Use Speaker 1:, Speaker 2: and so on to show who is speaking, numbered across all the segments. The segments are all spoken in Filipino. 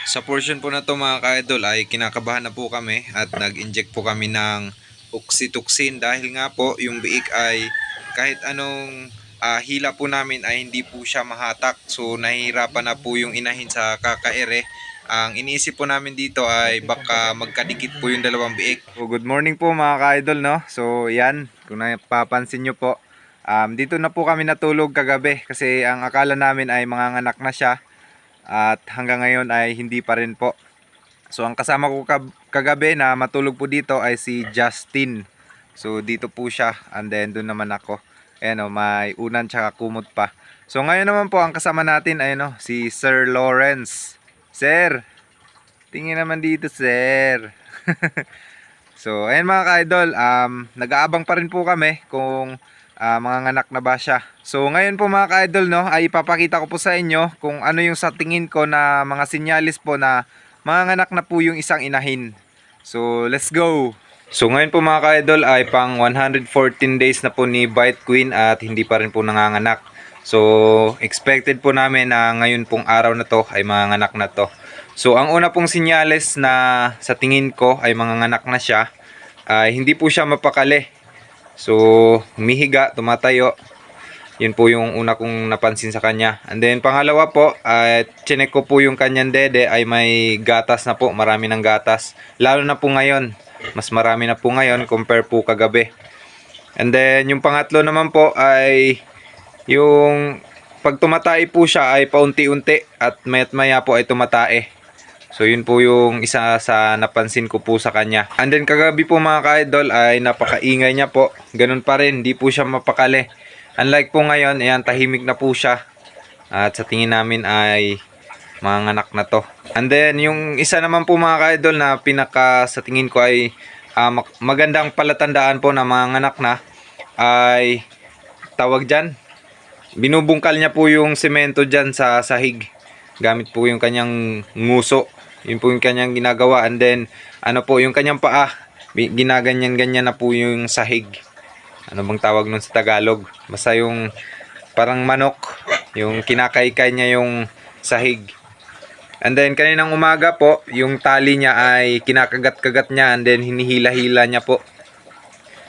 Speaker 1: Sa portion po na to mga ka-idol ay kinakabahan na po kami at nag-inject po kami ng oxytocin dahil nga po yung biik ay kahit anong hila po namin ay hindi po siya mahatak. So nahihirapan na po yung inahin sa kakaere. Ang iniisip po namin dito ay baka magkadikit po yung dalawang biik. So, good morning po mga ka-idol, no? So yan, kung napapansin nyo po, dito na po kami natulog kagabi kasi ang akala namin ay manganganak na siya. At hanggang ngayon ay hindi pa rin po. So ang kasama ko kagabi na matulog po dito ay si Justin. So dito po siya, and then doon naman ako. Ayan o, may unan tsaka kumot pa. So ngayon naman po ang kasama natin ay si Sir Lawrence. Sir, tingin naman dito sir. So ayan mga ka-idol, nag-aabang pa rin po kami kung mga nganak na ba siya. So ngayon po mga ka-idol, ay ipapakita ko po sa inyo kung ano yung sa tingin ko na mga sinyalis po na mga nganak na po yung isang inahin. So let's go. So ngayon po mga ka-idol ay pang 114 days na po ni Bite Queen at hindi pa rin po nanganganak. So expected po namin na ngayon pong araw na to ay manganganak na to. So ang una pong sinyalis na sa tingin ko ay manganganak na siya ay hindi po siya mapakali. So, humihiga, tumatayo. Yun po yung una kong napansin sa kanya. And then, pangalawa po, chinek ko po yung kanyang dede ay may gatas na po. Marami ng gatas. Lalo na po ngayon. Mas marami na po ngayon compare po kagabi. And then, yung pangatlo naman po ay yung pag tumatai po siya ay paunti-unti at mayat maya po ay tumatai. So yun po yung isa sa napansin ko po sa kanya. And then kagabi po mga ka-idol ay napakaingay niya po. Ganun pa rin, hindi po siya mapakali. Unlike po ngayon, ayan, tahimik na po siya. At sa tingin namin ay manganak na to. And then yung isa naman po mga ka-idol na pinaka sa tingin ko ay magandang palatandaan po na manganak na ay tawag dyan. Binubungkal niya po yung semento dyan sa sahig. Gamit po yung kanyang nguso. Yun po yung kanyang ginagawa. And then, ano po, yung kanyang paa, ginaganyan-ganyan na po yung sahig. Ano bang tawag nun sa Tagalog? Basta yung parang manok, yung kinakaykay niya yung sahig. And then, kaninang umaga po, yung tali niya ay kinakagat-kagat niya and then hinihila-hila niya po.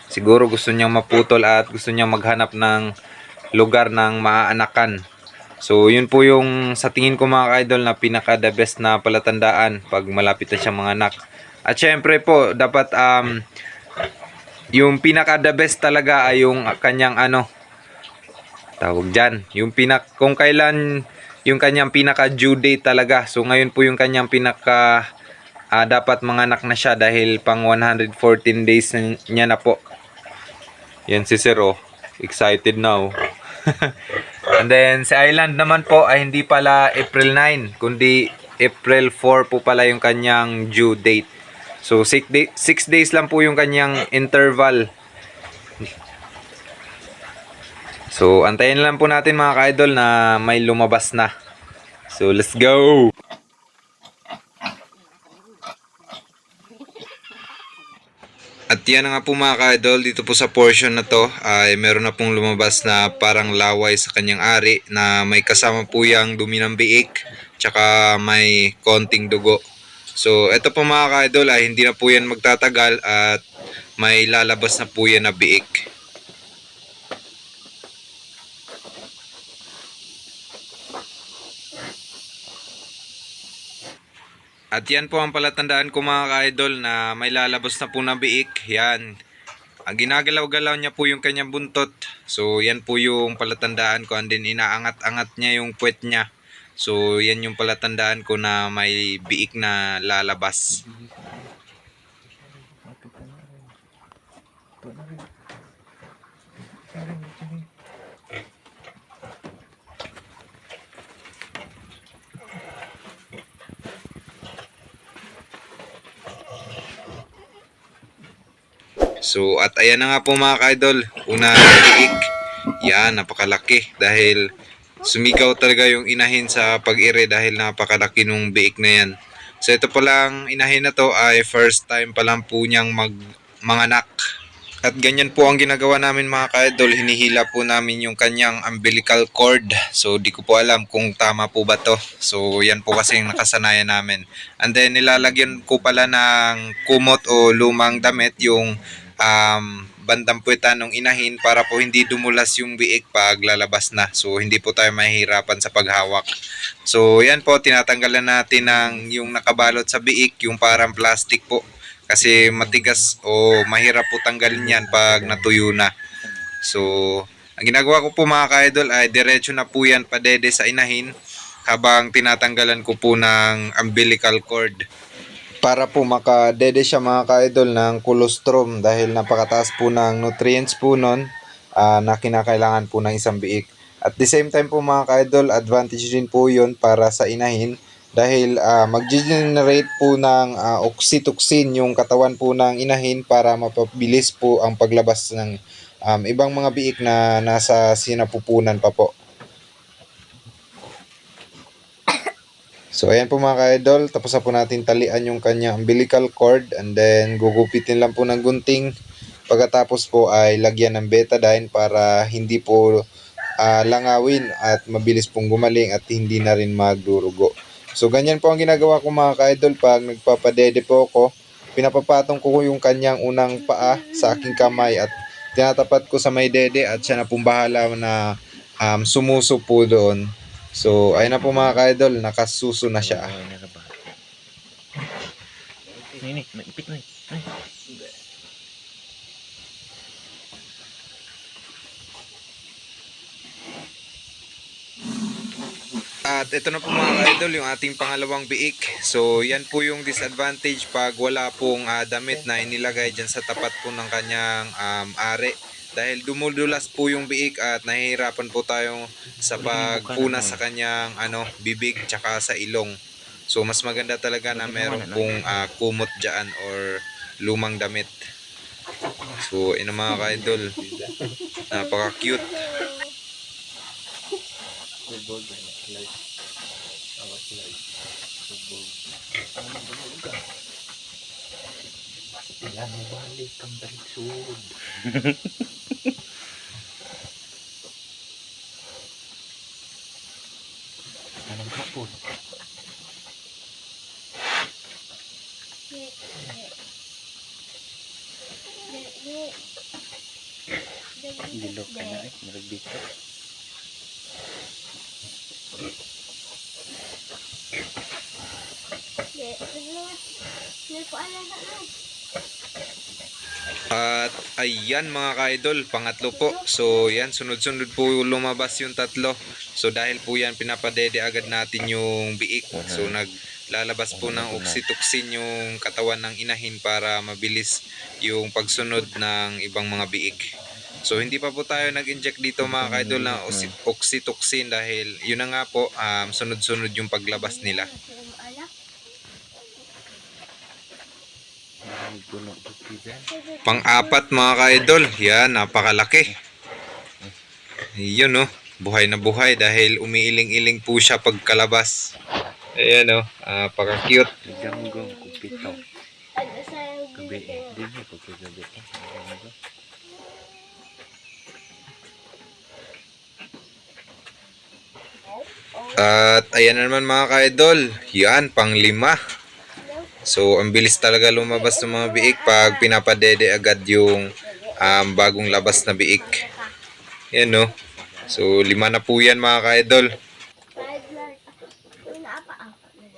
Speaker 1: Siguro gusto niyang maputol at gusto niyang maghanap ng lugar ng maaanakan. So yun po yung sa tingin ko mga ka-idol na pinaka the best na palatandaan pag malapit na siyang manganak. At syempre po dapat yung pinaka the best talaga ay yung kanyang tawag dyan. Yung kung kailan yung kanyang pinaka due date talaga. So ngayon po yung kanyang pinaka dapat manganak na siya dahil pang 114 days niya na po. Yan si Sir excited now. And then si Island naman po ay hindi pala April 9 kundi April 4 po pala yung kanyang due date. So 6 days lang po yung kanyang interval. So antayin lang po natin mga ka-idol na may lumabas na. So let's go. At yan nga po mga ka-idol, dito po sa portion na to ay meron na pong lumabas na parang laway sa kanyang ari na may kasama po yung dumi ng biik tsaka may konting dugo. So ito po mga ka-idol ay hindi na po yan magtatagal at may lalabas na po yan na biik. At yan po ang palatandaan ko mga ka-idol na may lalabas na po na biik. Yan. Ang ginagalaw-galaw niya po yung kanyang buntot. So yan po yung palatandaan ko. And then inaangat-angat niya yung puwet niya. So yan yung palatandaan ko na may biik na lalabas. So at ayan na nga po mga ka-idol, una biik. Yan, napakalaki dahil sumigaw talaga yung inahin sa pag-ire dahil napakalaki nung biik na yan. So ito palang inahin na to ay first time pa lang po niyang manganak. At ganyan po ang ginagawa namin mga ka-idol, hinihila po namin yung kanyang umbilical cord. So di ko po alam kung tama po ba to. So yan po kasi yung nakasanayan namin. And then nilalagyan ko pala ng kumot o lumang damit yung bandang puwetan ng inahin para po hindi dumulas yung biik pag lalabas na. So hindi po tayo mahihirapan sa paghawak. So yan po, tinatanggalan natin ng yung nakabalot sa biik, yung parang plastic po. Kasi matigas o mahirap po tanggalin yan pag natuyo na. So, ang ginagawa ko po mga ka-idol ay diretso na po yan padede sa inahin habang tinatanggalan ko po ng umbilical cord. Para po makadede siya mga ka-idol ng colostrum dahil napakataas po ng nutrients po nun na kinakailangan po ng isang biik. At the same time po mga ka-idol, advantage din po yun para sa inahin dahil mag-generate po ng oxytocin yung katawan po ng inahin para mapabilis po ang paglabas ng ibang mga biik na nasa sinapupunan pa po. So ayan po mga ka-idol, tapos na po natin talian yung kanya umbilical cord and then gugupitin lang po ng gunting. Pagkatapos po ay lagyan ng betadine para hindi po langawin at mabilis pong gumaling at hindi na rin magdurugo. So ganyan po ang ginagawa ko mga ka-idol pag nagpapadede po ako. Pinapapatong ko yung kanyang unang paa sa aking kamay at tinatapat ko sa may dede at siya na pong bahala na sumuso po doon. So ayun na po mga ka-idol, nakasuso na siya.
Speaker 2: Ini, maipit na.
Speaker 1: At ito na po mga ka-idol yung ating pangalawang biik. So yan po yung disadvantage pag wala pong damit na inilagay dyan sa tapat po ng kanyang are. Dahil dumudulas po yung biik at nahihirapan po tayo sa pagpuna sa kanyang bibig tsaka sa ilong. So mas maganda talaga na meron pong kumot dyan or lumang damit. So ino mga ka-idol, napaka cute.
Speaker 2: Yan, balik kang baliksod. Anong kapon? Dilok ka na naragbito.
Speaker 1: At ayan mga ka-idol, pangatlo po. So yan, sunod-sunod po lumabas yung tatlo. So dahil po yan, pinapadede agad natin yung biik. So naglalabas po ng oxytocin yung katawan ng inahin para mabilis yung pagsunod ng ibang mga biik. So hindi pa po tayo nag-inject dito mga ka-idol ng oxytocin dahil yun na nga po, sunod-sunod yung paglabas nila. Pang-apat mga ka-idol, yan, napakalaki. Yun buhay na buhay dahil umiiling-iling po siya pagkalabas. Ayan napaka-cute.
Speaker 2: Ganggong kupito. Gabi di mo pagkagabi.
Speaker 1: At ayan na naman mga ka-idol, yan, pang-5. So, ang bilis talaga lumabas ng mga biik pag pinapadede agad yung bagong labas na biik. Yan So, 5 na po yan mga ka-idol.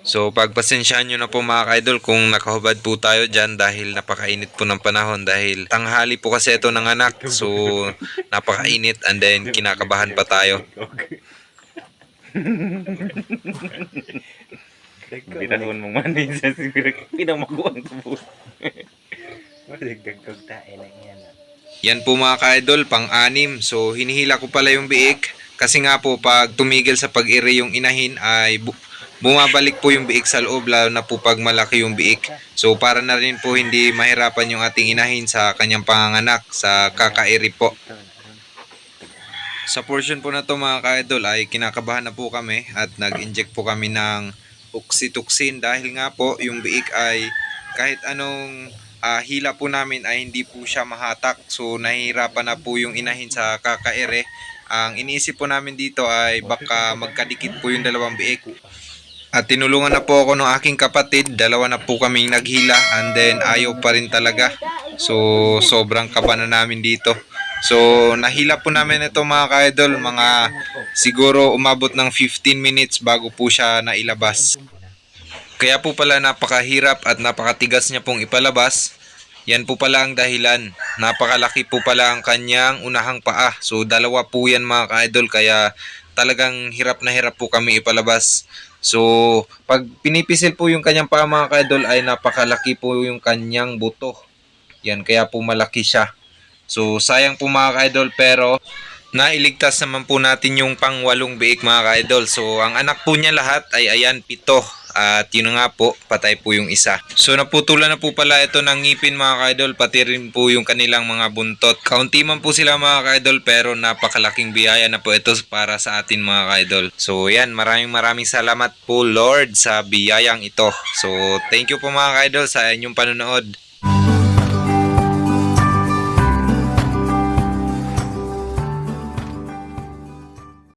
Speaker 1: So, pagpasensyahan nyo na po mga ka-idol kung nakahubad po tayo dyan dahil napakainit po ng panahon. Dahil tanghali po kasi ito ng anak. So, napakainit and then kinakabahan pa tayo.
Speaker 2: Binahon mong manin sa pinamaguan ko po. Magdagdag tayo lang yan.
Speaker 1: Yan po mga ka-idol, pang-6. So hinihila ko pala yung biik kasi nga po pag tumigil sa pag-ire yung inahin ay bumabalik po yung biik sa loob lalo na po pag malaki yung biik. So para na rin po hindi mahirapan yung ating inahin sa kanyang panganganak sa kakairi po. Sa portion po na to mga ka-idol ay kinakabahan na po kami at nag-inject po kami ng oxytocin dahil nga po yung biik ay kahit anong hila po namin ay hindi po siya mahatak. So nahihirapan na po yung inahin sa kakaere. Ang iniisip po namin dito ay baka magkadikit po yung dalawang biik. At tinulungan na po ako ng aking kapatid. Dalawa na po kaming naghila and then ayaw pa rin talaga. So sobrang kaba na namin dito. So nahila po namin ito mga ka-idol. Mga siguro umabot ng 15 minutes bago po siya nailabas. Kaya po pala napakahirap at napakatigas niya pong ipalabas. Yan po pala ang dahilan. Napakalaki po pala ang kanyang unahang paa. So dalawa po yan mga ka-idol kaya talagang hirap na hirap po kami ipalabas. So pag pinipisil po yung kanyang paa mga ka-idol ay napakalaki po yung kanyang buto. Yan kaya po malaki siya. So sayang po mga ka-idol pero nailigtas naman po natin yung pang-walong biik mga ka-idol. So ang anak po niya lahat ay ayan 7. At yun nga po, patay po yung isa. So naputulan na po pala ito ng ngipin mga ka-idol, pati rin po yung kanilang mga buntot. Kaunti man po sila mga ka-idol pero napakalaking biyaya na po ito para sa atin mga ka-idol. So yan, maraming salamat po Lord sa biyayang ito. So thank you po mga ka-idol sa inyong panonood.